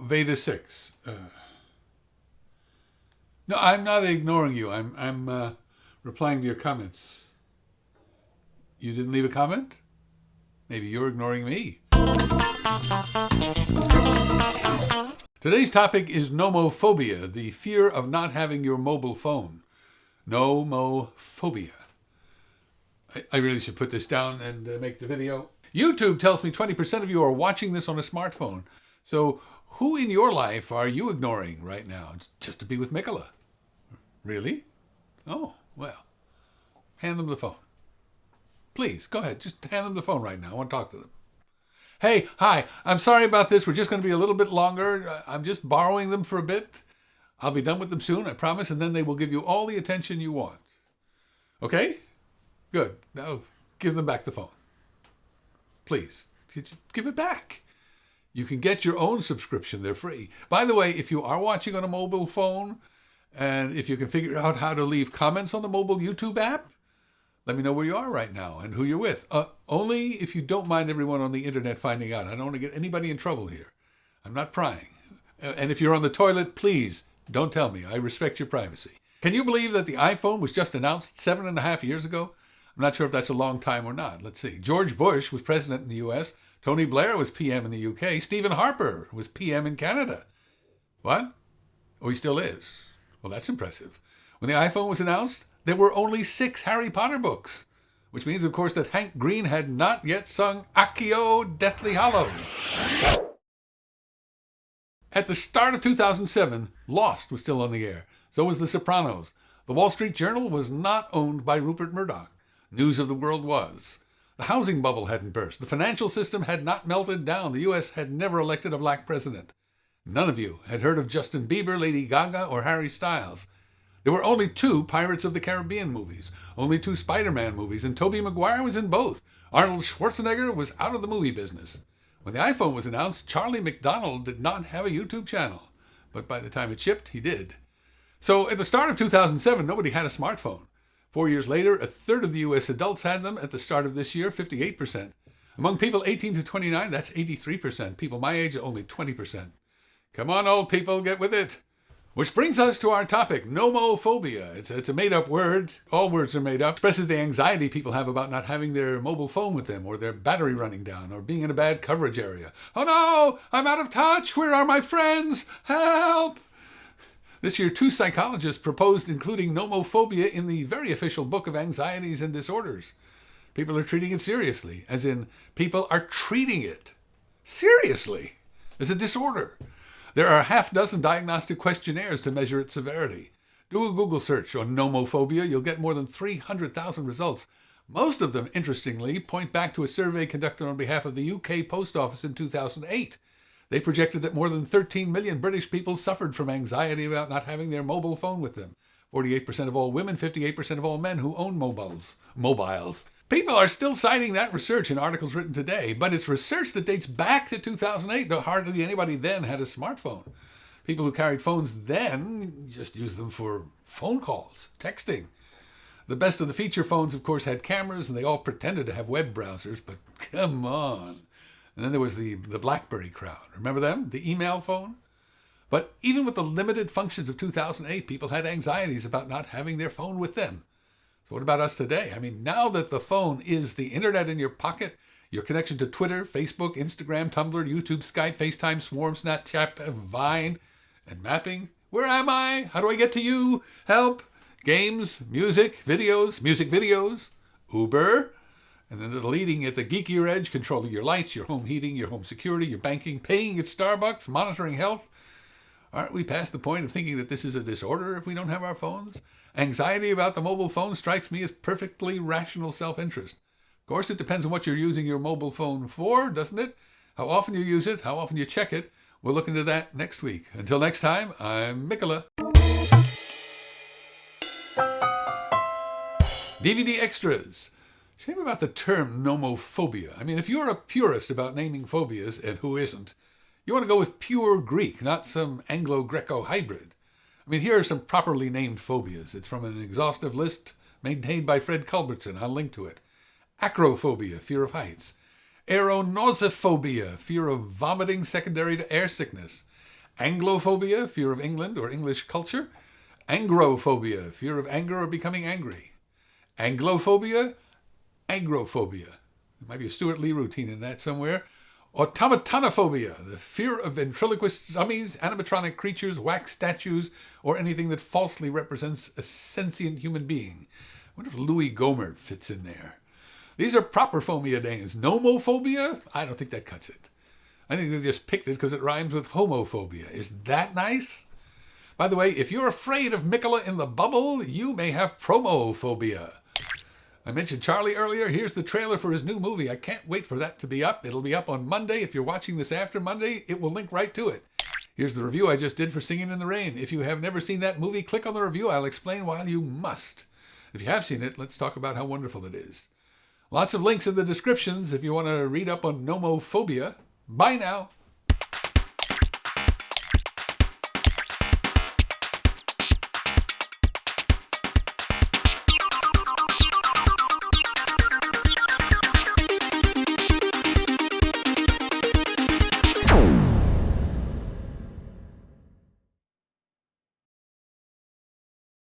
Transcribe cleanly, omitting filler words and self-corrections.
Veda 6. No, I'm not ignoring you. I'm replying to your comments. You didn't leave a comment? Maybe you're ignoring me. Today's topic is nomophobia, the fear of not having your mobile phone. Nomophobia. I really should put this down and make the video. YouTube tells me 20% of you are watching this on a smartphone. So who in your life are you ignoring right now? It's just to be with Mickeleh. Really? Oh, well. Hand them the phone. Please, go ahead. Just hand them the phone right now. I want to talk to them. Hey, hi. I'm sorry about this. We're just going to be a little bit longer. I'm just borrowing them for a bit. I'll be done with them soon, I promise, and then they will give you all the attention you want. Okay? Good. Now give them back the phone. Please. Give it back. You can get your own subscription. They're free. By the way, if you are watching on a mobile phone, and if you can figure out how to leave comments on the mobile YouTube app, let me know where you are right now and who you're with. Only if you don't mind everyone on the internet finding out. I don't want to get anybody in trouble here. I'm not prying. And if you're on the toilet, please don't tell me. I respect your privacy. Can you believe that the iPhone was just announced 7.5 years ago? I'm not sure if that's a long time or not. Let's see. George Bush was president in the U.S. Tony Blair was PM in the U.K. Stephen Harper was PM in Canada. What? Oh, he still is. Well, that's impressive. When the iPhone was announced, there were only 6 Harry Potter books, which means, of course, that Hank Green had not yet sung Accio Deathly Hallows. At the start of 2007, Lost was still on the air. So was The Sopranos. The Wall Street Journal was not owned by Rupert Murdoch. News of the World was. The housing bubble hadn't burst. The financial system had not melted down. The U.S. had never elected a black president. None of you had heard of Justin Bieber, Lady Gaga, or Harry Styles. There were only 2 Pirates of the Caribbean movies, only 2 Spider-Man movies, and Tobey Maguire was in both. Arnold Schwarzenegger was out of the movie business. When the iPhone was announced, Charlie McDonald did not have a YouTube channel. But by the time it shipped, he did. So at the start of 2007, nobody had a smartphone. 4 years later, a third of the U.S. adults had them. At the start of this year, 58%. Among people 18 to 29, that's 83%. People my age, only 20%. Come on, old people, get with it. Which brings us to our topic, nomophobia. It's a made-up word. All words are made up. It expresses the anxiety people have about not having their mobile phone with them, or their battery running down, or being in a bad coverage area. Oh no, I'm out of touch. Where are my friends? Help! This year, 2 psychologists proposed including nomophobia in the very official Book of Anxieties and Disorders. People are treating it seriously, as in, people are treating it seriously as a disorder. There are 6 diagnostic questionnaires to measure its severity. Do a Google search on nomophobia. You'll get more than 300,000 results. Most of them, interestingly, point back to a survey conducted on behalf of the UK Post Office in 2008. They projected that more than 13 million British people suffered from anxiety about not having their mobile phone with them. 48% of all women, 58% of all men who own mobiles. People are still citing that research in articles written today, but it's research that dates back to 2008. Hardly anybody then had a smartphone. People who carried phones then just used them for phone calls, texting. The best of the feature phones, of course, had cameras, and they all pretended to have web browsers, but come on. And then there was the BlackBerry crowd. Remember them? The email phone? But even with the limited functions of 2008, people had anxieties about not having their phone with them. So what about us today? I mean, now that the phone is the internet in your pocket, your connection to Twitter, Facebook, Instagram, Tumblr, YouTube, Skype, FaceTime, Swarm, Snapchat, Vine, and mapping. Where am I? How do I get to you? Help. Games, music videos, Uber, and then the leading at the geekier edge, controlling your lights, your home heating, your home security, your banking, paying at Starbucks, monitoring health. Aren't we past the point of thinking that this is a disorder if we don't have our phones? Anxiety about the mobile phone strikes me as perfectly rational self-interest. Of course, it depends on what you're using your mobile phone for, doesn't it? How often you use it, how often you check it. We'll look into that next week. Until next time, I'm Mickeleh. DVD extras. Shame about the term nomophobia. I mean, if you're a purist about naming phobias, and who isn't, you want to go with pure Greek, not some Anglo-Greco hybrid. I mean, here are some properly named phobias. It's from an exhaustive list maintained by Fred Culbertson. I'll link to it. Acrophobia, fear of heights. Aeronausophobia, fear of vomiting secondary to air sickness. Anglophobia, fear of England or English culture. Angrophobia, fear of anger or becoming angry. Anglophobia, agrophobia. There might be a Stuart Lee routine in that somewhere. Automatonophobia, the fear of ventriloquist dummies, animatronic creatures, wax statues, or anything that falsely represents a sentient human being. I wonder if Louis Gohmert fits in there. These are proper phobia names. Nomophobia? I don't think that cuts it. I think they just picked it because it rhymes with homophobia. Is that nice? By the way, if you're afraid of Mickeleh in the bubble, you may have promophobia. I mentioned Charlie earlier. Here's the trailer for his new movie. I can't wait for that to be up. It'll be up on Monday. If you're watching this after Monday, it will link right to it. Here's the review I just did for Singin in the Rain. If you have never seen that movie, click on the review. I'll explain why you must. If you have seen it, let's talk about how wonderful it is. Lots of links in the descriptions if you want to read up on nomophobia. Bye now.